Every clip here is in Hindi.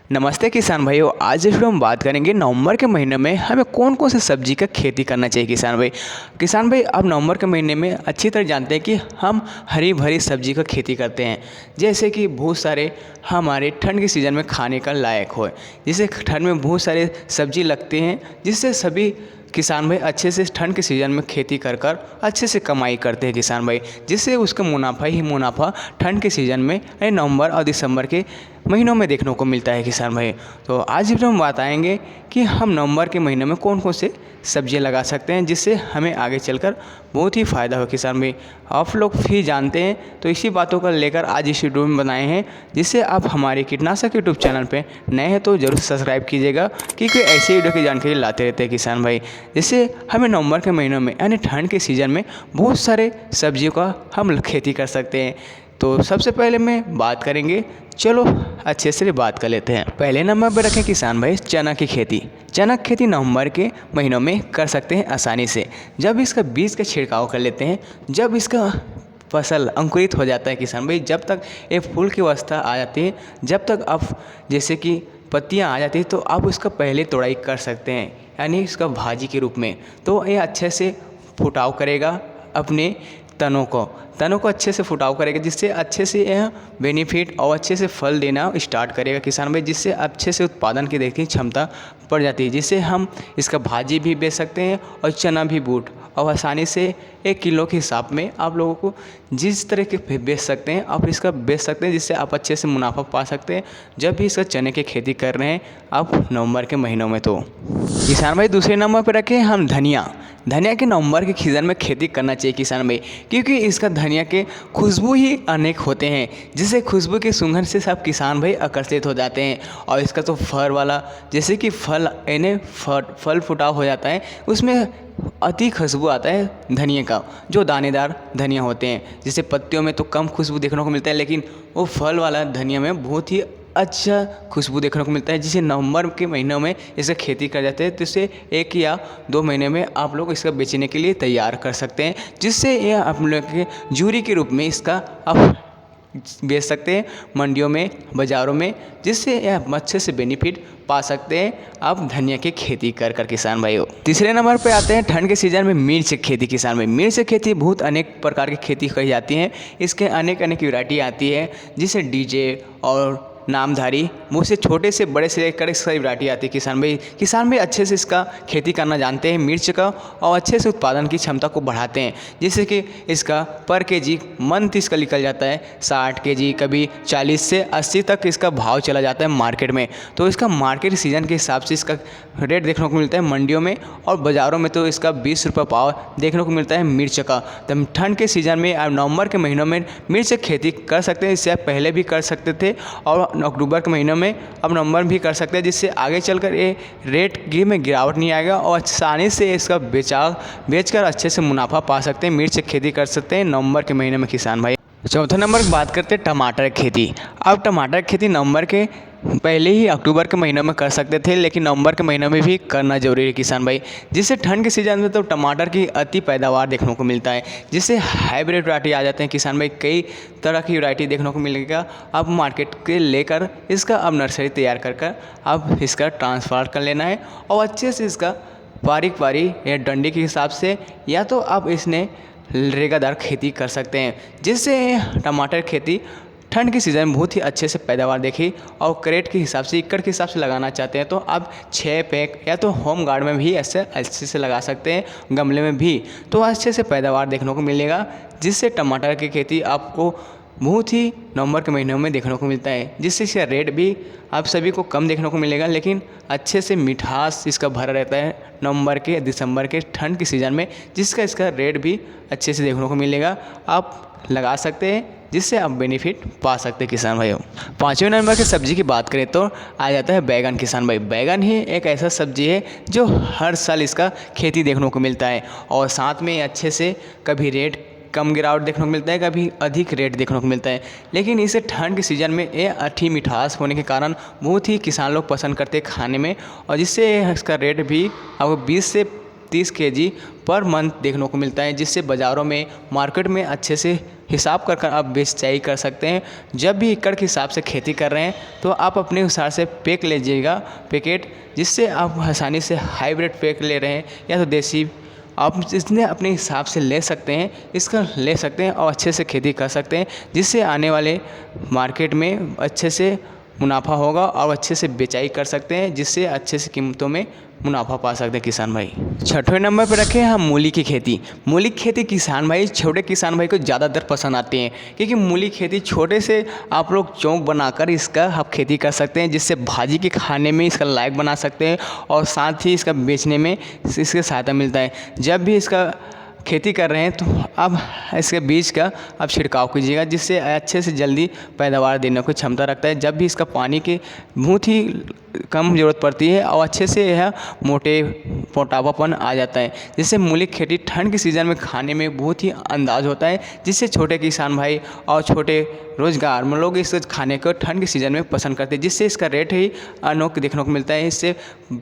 नमस्ते किसान भाइयों। आज इस वीडियो में बात करेंगे नवंबर के महीने में हमें कौन कौन से सब्जी का खेती करना चाहिए। किसान भाई आप नवंबर के महीने में अच्छी तरह जानते हैं कि हम हरी भरी सब्जी का खेती करते हैं, जैसे कि बहुत सारे हमारे ठंड के सीज़न में खाने का लायक हो, जिससे ठंड में बहुत सारे सब्जी लगते हैं, जिससे सभी किसान भाई अच्छे से ठंड के सीज़न में खेती कर कर अच्छे से कमाई करते हैं किसान भाई, जिससे उसका मुनाफा ही मुनाफा ठंड के सीज़न में नवंबर और दिसंबर के महीनों में देखने को मिलता है किसान भाई। तो आज वीडियो में बताएंगे कि हम नवंबर के महीने में कौन कौन से सब्जियां लगा सकते हैं, जिससे हमें आगे चलकर बहुत ही फ़ायदा हो किसान भाई। आप लोग भी जानते हैं, तो इसी बातों को लेकर आज इस वीडियो में बनाए हैं, जिससे आप हमारे कीटनाशक यूट्यूब चैनल पे नए हैं तो ज़रूर सब्सक्राइब कीजिएगा, क्योंकि ऐसे वीडियो की जानकारी लाते रहते हैं किसान भाई, जिससे हमें नवंबर के महीनों में यानी ठंड के सीज़न में बहुत सारे सब्जियों का हम खेती कर सकते हैं। तो सबसे पहले मैं बात करेंगे, चलो अच्छे से बात कर लेते हैं। पहले नंबर पर रखें किसान भाई चना की खेती। चना की खेती नवंबर के महीनों में कर सकते हैं आसानी से, जब इसका बीज का छिड़काव कर लेते हैं, जब इसका फसल अंकुरित हो जाता है किसान भाई, जब तक एक फूल की अवस्था आ जाती है, जब तक आप जैसे कि पत्तियां आ जाती है, तो आप उसका पहले तोड़ाई कर सकते हैं, यानी इसका भाजी के रूप में। तो ये अच्छे से फुटाव करेगा अपने तनों को अच्छे से फुटाव करेगा, जिससे अच्छे से यह बेनिफिट और अच्छे से फल देना स्टार्ट करेगा किसान भाई, जिससे अच्छे से उत्पादन की देखिए क्षमता बढ़ जाती है, जिससे हम इसका भाजी भी बेच सकते हैं और चना भी बूट और आसानी से 1 किलो के हिसाब में आप लोगों को जिस तरह के बेच सकते हैं आप इसका बेच सकते हैं, जिससे आप अच्छे से मुनाफा पा सकते हैं जब भी इसका चने की खेती कर रहे हैं आप नवंबर के महीनों में। तो किसान भाई दूसरे नंबर पर रखें हम धनिया के नवंबर के सीज़न में खेती करना चाहिए किसान भाई, क्योंकि इसका धनिया के खुशबू ही अनेक होते हैं, जिससे खुशबू के सुगंध से सब किसान भाई आकर्षित हो जाते हैं। और इसका तो फर वाला जैसे कि फल फुटाव हो जाता है, उसमें अति खुशबू आता है धनिया का, जो दानेदार धनिया होते हैं, जिससे पत्तियों में तो कम खुशबू देखने को मिलता है, लेकिन वो फल वाला धनिया में बहुत ही अच्छा खुशबू देखने को मिलता है, जिसे नवंबर के महीनों में इसका खेती कर जाते हैं। तो इसे 1 या 2 महीने में आप लोग इसका बेचने के लिए तैयार कर सकते हैं, जिससे यह आप लोग के जूरी के रूप में इसका आप बेच सकते हैं मंडियों में, बाज़ारों में, जिससे यह अच्छे से बेनिफिट पा सकते हैं आप धनिया की खेती कर किसान भाइयों। तीसरे नंबर पे आते हैं ठंड के सीज़न में मिर्च की खेती। किसान भाई मिर्च की खेती बहुत अनेक प्रकार की खेती की जाती हैं, इसके अनेक वैरायटी आती है, जिसे डीजे और नामधारी मुँह से छोटे से बड़े से लेकर सारी वैरायटी आती है किसान भाई अच्छे से इसका खेती करना जानते हैं मिर्च का, और अच्छे से उत्पादन की क्षमता को बढ़ाते हैं, जिससे कि इसका पर केजी मंथ इसका निकल जाता है 60 केजी, कभी 40 से 80 तक इसका भाव चला जाता है मार्केट में। तो इसका मार्केट सीज़न के हिसाब से इसका रेट देखने को मिलता है मंडियों में, और बाज़ारों में तो इसका 20 रुपये पाव देखने को मिलता है मिर्च का। तो ठंड के सीज़न में आप नवंबर के महीनों में मिर्च की खेती कर सकते हैं, इससे आप पहले भी कर सकते थे और अक्टूबर के महीनों में अब नवंबर भी कर सकते हैं, जिससे आगे चलकर ये रेट में गिरावट नहीं आएगा और आसानी से इसका बेचकर अच्छे से मुनाफा पा सकते हैं। मिर्च की खेती कर सकते हैं नवंबर के महीने में किसान भाई। चौथा नंबर की बात करते हैं टमाटर की खेती। अब टमाटर की खेती नवंबर के पहले ही अक्टूबर के महीनों में कर सकते थे, लेकिन नवंबर के महीनों में भी करना जरूरी है किसान भाई, जिससे ठंड के सीज़न में तो टमाटर की अति पैदावार देखने को मिलता है, जिससे हाइब्रिड वैरायटी आ जाते हैं किसान भाई, कई तरह की वैरायटी देखने को मिलेगा। अब मार्केट के लेकर इसका अब नर्सरी तैयार कर अब इसका ट्रांसफर कर लेना है, और अच्छे से इसका पारी या डंडी के हिसाब से, या तो आप इसने रेगादार खेती कर सकते हैं, जिससे टमाटर खेती ठंड के सीज़न में बहुत ही अच्छे से पैदावार देखी। और क्रेट के हिसाब से एकड़ के हिसाब से लगाना चाहते हैं तो आप 6 पैक या तो होम गार्ड में भी ऐसे अच्छे से लगा सकते हैं, गमले में भी, तो अच्छे से पैदावार देखने को मिलेगा, जिससे टमाटर की खेती आपको बहुत ही नवंबर के महीनों में देखने को मिलता है, जिससे इसका रेट भी आप सभी को कम देखने को मिलेगा, लेकिन अच्छे से मिठास इसका भरा रहता है नवंबर के दिसंबर के ठंड के सीज़न में, जिसका इसका रेट भी अच्छे से देखने को मिलेगा। आप लगा सकते हैं, जिससे आप बेनिफिट पा सकते हैं किसान भाइयों। 5वें नंबर की सब्जी की बात करें तो आ जाता है बैगन। किसान भाई बैगन ही एक ऐसा सब्जी है जो हर साल इसका खेती देखने को मिलता है, और साथ में अच्छे से कभी रेट कम गिरावट देखने को मिलता है, कभी अधिक रेट देखने को मिलता है, लेकिन इसे ठंड के सीज़न में ये अच्छी मिठास होने के कारण बहुत ही किसान लोग पसंद करते हैं खाने में, और जिससे इसका रेट भी आपको 20 से 30 केजी पर मंथ देखने को मिलता है, जिससे बाज़ारों में मार्केट में अच्छे से हिसाब कर आप बेचाई कर सकते हैं। जब भी एकड़ के हिसाब से खेती कर रहे हैं तो आप अपने हिसाब से पैक लीजिएगा पैकेट, जिससे आप आसानी से हाइब्रिड पैक ले रहे हैं या तो देसी आप इसने अपने हिसाब से ले सकते हैं, इसका ले सकते हैं और अच्छे से खेती कर सकते हैं, जिससे आने वाले मार्केट में अच्छे से मुनाफा होगा और अच्छे से बेचाई कर सकते हैं, जिससे अच्छे से कीमतों में मुनाफा पा सकते हैं किसान भाई। छठवें नंबर पर रखे हैं हम मूली की खेती। मूली की खेती किसान भाई, छोटे किसान भाई को ज़्यादातर पसंद आती है, क्योंकि मूली खेती छोटे से आप लोग चौक बनाकर इसका आप खेती कर सकते हैं, जिससे भाजी के खाने में इसका लायक बना सकते हैं और साथ ही इसका बेचने में इसके सहायता मिलता है। जब भी इसका खेती कर रहे हैं तो अब इसके बीज का अब छिड़काव कीजिएगा, जिससे अच्छे से जल्दी पैदावार देने की क्षमता रखता है। जब भी इसका पानी की बहुत ही कम ज़रूरत पड़ती है और अच्छे से यह मोटे मोटापापन आ जाता है, जिससे मूली की खेती ठंड के सीज़न में खाने में बहुत ही अंदाज होता है, जिससे छोटे किसान भाई और छोटे रोजगार में लोग इस खाने को ठंड के सीज़न में पसंद करते हैं, जिससे इसका रेट ही अनोख देखने को मिलता है। इससे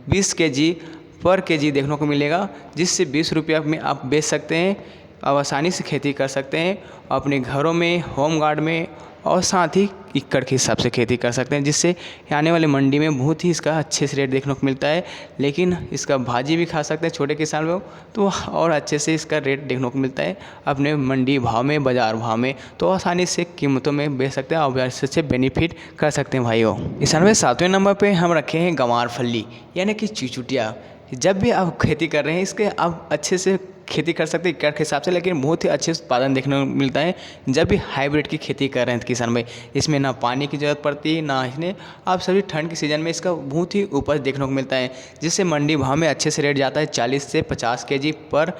20 केजी पर केजी देखने को मिलेगा, जिससे 20 रुपया में आप बेच सकते हैं और आसानी से खेती कर सकते हैं अपने घरों में, होम गार्ड में और साथ ही एकड़ के हिसाब से खेती कर सकते हैं, जिससे आने वाले मंडी में बहुत ही इसका अच्छे से रेट देखने को मिलता है। लेकिन इसका भाजी भी खा सकते हैं छोटे किसान लोग, तो और अच्छे से इसका रेट देखने को मिलता है अपने मंडी भाव में, बाज़ार भाव में, तो आसानी से कीमतों में बेच सकते हैं और अच्छे बेनिफिट कर सकते हैं भाइयों। किसान भाई 7वें नंबर पर हम रखे हैं गंवार फली यानी कि चिचुटिया। जब भी आप खेती कर रहे हैं इसके आप अच्छे से खेती कर सकते हैं एकड़ के हिसाब से, लेकिन बहुत ही अच्छे उत्पादन देखने को मिलता है जब भी हाइब्रिड की खेती कर रहे हैं किसान भाई। इसमें ना पानी की ज़रूरत पड़ती है ना इसमें आप सभी ठंड के सीज़न में इसका बहुत ही उपज देखने को मिलता है, जिससे मंडी भाव में अच्छे से रेट जाता है 40 से 50 केजी पर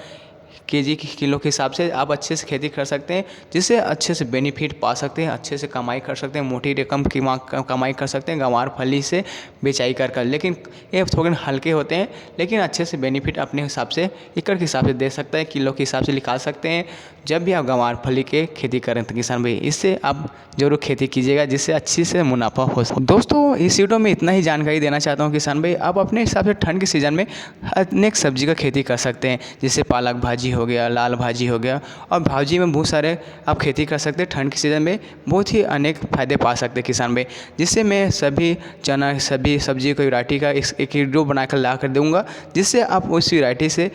केजी किलो के हिसाब से आप अच्छे से खेती कर सकते हैं, जिससे अच्छे से बेनिफिट पा सकते हैं, अच्छे से कमाई कर सकते हैं, मोटी रकम की कमाई कर सकते हैं गंवार फली से बेचाई कर। लेकिन ये थोड़े हल्के होते हैं, लेकिन अच्छे से बेनिफिट अपने हिसाब से एकड़ के हिसाब से दे सकता है, किलो के हिसाब से निकाल सकते हैं। जब भी आप गंवार फली के खेती करें तो किसान भाई इससे आप जरूर खेती कीजिएगा, जिससे अच्छी से मुनाफा हो सके। दोस्तों इस वीडियो में इतना ही जानकारी देना चाहता हूँ किसान भाई, आप अपने हिसाब से ठंड के सीज़न में अनेक सब्जी का खेती कर सकते हैं, जैसे पालक भाजी हो गया, लाल भाजी हो गया, और भाजी में बहुत सारे आप खेती कर सकते हैं। ठंड के सीज़न में बहुत ही अनेक फ़ायदे पा सकते हैं किसान भाई, जिससे मैं सभी चना सभी सब्जी को वैरायटी का एक वीडियो बनाकर ला कर दूँगा, जिससे आप उस वैरायटी से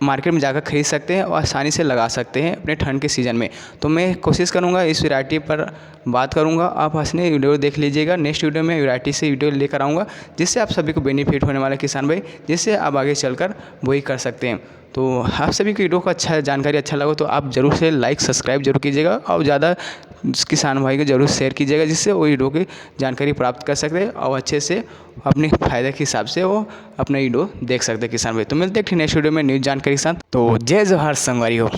मार्केट में जाकर खरीद सकते हैं और आसानी से लगा सकते हैं अपने ठंड के सीज़न में। तो मैं कोशिश करूंगा इस वैरायटी पर बात करूंगा, आप हंसने वीडियो देख लीजिएगा। नेक्स्ट वीडियो में वैरायटी से वीडियो लेकर आऊँगा, जिससे आप सभी को बेनिफिट होने वाला किसान भाई, जिससे आप आगे चलकर वही कर सकते हैं। तो आप सभी को वीडियो को जानकारी अच्छा लगा तो आप ज़रूर से लाइक सब्सक्राइब जरूर कीजिएगा और ज़्यादा किसान भाई को ज़रूर शेयर कीजिएगा, जिससे वो वीडियो की जानकारी प्राप्त कर सकते हैं और अच्छे से अपने फ़ायदे के हिसाब से वो अपना वीडियो देख सकते हैं किसान भाई। तो मिलते हैं नेक्स्ट वीडियो में न्यूज़ जानकारी के साथ। तो जय जवाहर संगवारी हो।